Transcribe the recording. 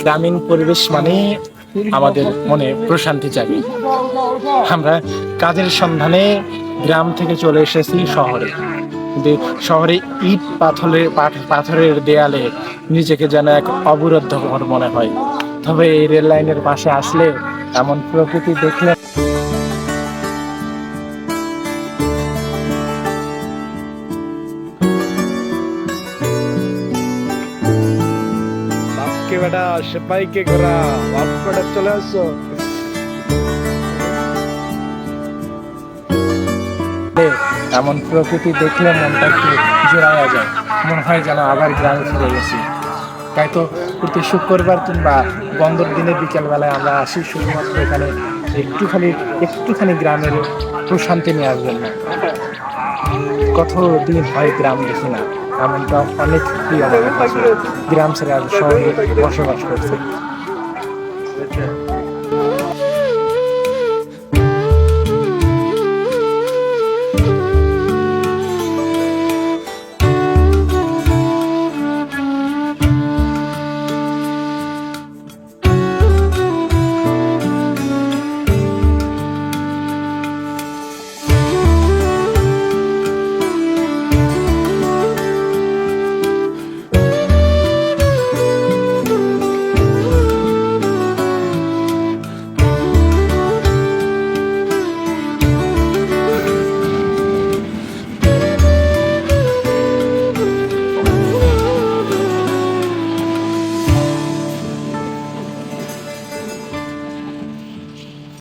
গ্রামীণ পরিবেশ মানে আমাদের মনে প্রশান্তি জাগে। আমরা কাজের সন্ধানে গ্রাম থেকে চলে এসেছি শহরে। শহরে ইট পাথরের দেয়ালে নিজেকে যেন এক অবরুদ্ধ ঘর মনে হয়। তবে এই রেল লাইনের পাশে আসলে এমন প্রকৃতি দেখলে বাপকে বেটা সেপাইকে ঘোরা বাপ বেটা চলে আসছো। এমন প্রকৃতি দেখলে মনটা একটু জোড়ায়া যায়, মনে হয় যেন আবার গ্রামে ফিরে গেছি। তাই তো প্রতি শুক্রবার কিংবা বন্ধের দিনের বিকেলবেলায় আমরা আসি শুধুমাত্র এখানে একটুখানি গ্রামের প্রশান্তি নেওয়ার জন্য। কতদিন হয় গ্রাম দেখি না, এমনটা অনেক প্রিয় আমার কাছে। গ্রাম ছেড়ে আর শহরে বসবাস করছে।